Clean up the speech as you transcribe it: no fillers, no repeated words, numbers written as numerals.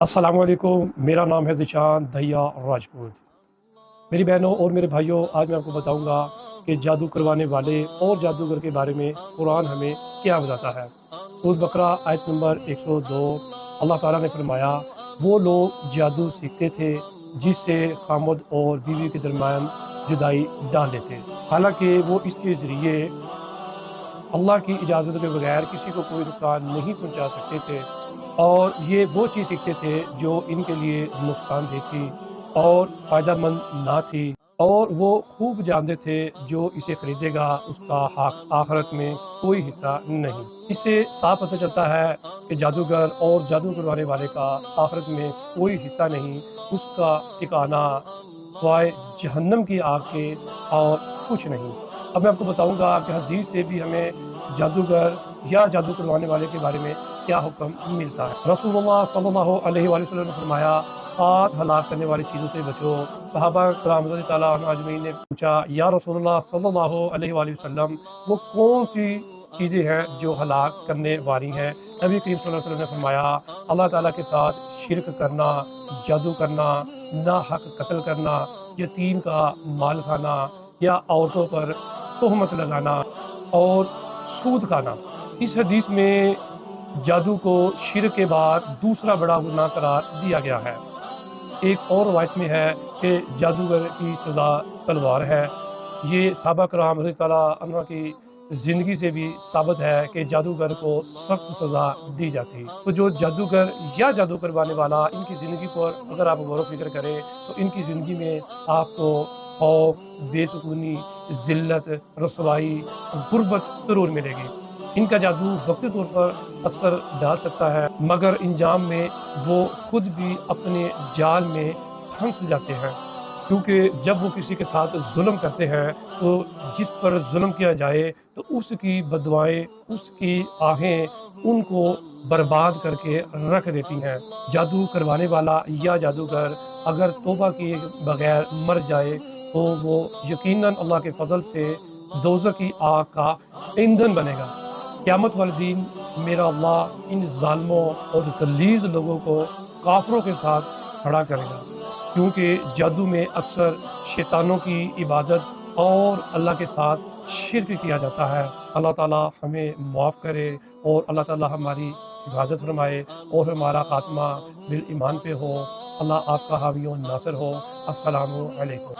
السلام علیکم، میرا نام ہے ذیشان دھیا راجپوت۔ میری بہنوں اور میرے بھائیوں، آج میں آپ کو بتاؤں گا کہ جادو کروانے والے اور جادوگر کے بارے میں قرآن ہمیں کیا بتاتا ہے۔ سورۃ بقرہ آیت نمبر 102، اللہ تعالیٰ نے فرمایا وہ لوگ جادو سیکھتے تھے جس سے خامد اور بیوی کے درمیان جدائی ڈال دیتے، حالانکہ وہ اس کے ذریعے اللہ کی اجازت کے بغیر کسی کو کوئی نقصان نہیں پہنچا سکتے تھے، اور یہ وہ چیز سیکھتے تھے جو ان کے لیے نقصان دہ تھی اور فائدہ مند نہ تھی، اور وہ خوب جانتے تھے جو اسے خریدے گا اس کا حق آخرت میں کوئی حصہ نہیں۔ اس سے صاف پتہ چلتا ہے کہ جادوگر اور جادو کروانے والے کا آخرت میں کوئی حصہ نہیں، اس کا ٹھکانہ سوائے جہنم کی آگ کے اور کچھ نہیں۔ اب میں آپ کو بتاؤں گا کہ حدیث سے بھی ہمیں جادوگر یا جادو کروانے والے کے بارے میں کیا حکم ملتا ہے۔ رسول اللہ صلی اللہ علیہ وآلہ وسلم نے فرمایا 7 ہلاک کرنے والی چیزوں سے بچو۔ صحابہ کرام رضی اللہ عنہ اجمعین نے پوچھا یا رسول اللہ صلی اللہ علیہ وآلہ وسلم وہ کون سی چیزیں ہیں جو ہلاک کرنے والی ہیں؟ نبی کریم صلی اللہ علیہ وسلم نے فرمایا اللہ تعالیٰ کے ساتھ شرک کرنا، جادو کرنا، ناحق قتل کرنا، یتیم کا مال کھانا یا عورتوں پر تہمت لگانا اور سود کھانا۔ اس حدیث میں جادو کو شرک کے بعد دوسرا بڑا گناہ قرار دیا گیا ہے۔ ایک اور روایت میں ہے کہ جادوگر کی سزا تلوار ہے۔ یہ صحابہ کرام رضی اللہ عنہ کی زندگی سے بھی ثابت ہے کہ جادوگر کو سخت سزا دی جاتی۔ تو جو جادوگر یا جادو کروانے والا ان کی زندگی پر اگر آپ غور و فکر کریں تو ان کی زندگی میں آپ کو خوف، بے سکونی، ذلت، رسوائی، غربت ضرور ملے گی۔ ان کا جادو وقتی طور پر اثر ڈال سکتا ہے، مگر انجام میں وہ خود بھی اپنے جال میں پھنس جاتے ہیں، کیونکہ جب وہ کسی کے ساتھ ظلم کرتے ہیں تو جس پر ظلم کیا جائے تو اس کی بددعائیں، اس کی آہیں ان کو برباد کر کے رکھ دیتی ہیں۔ جادو کروانے والا یا جادوگر اگر توبہ کیے بغیر مر جائے تو وہ یقیناً اللہ کے فضل سے دوزخ کی آگ کا ایندھن بنے گا۔ قیامت والے دن میرا اللہ ان ظالموں اور غلیظ لوگوں کو کافروں کے ساتھ کھڑا کرے گا، کیونکہ جادو میں اکثر شیطانوں کی عبادت اور اللہ کے ساتھ شرک کیا جاتا ہے۔ اللہ تعالیٰ ہمیں معاف کرے اور اللہ تعالیٰ ہماری حفاظت فرمائے اور ہمارا خاتمہ بالایمان پہ ہو۔ اللہ آپ کا حامی و ناصر ہو۔ السلام علیکم۔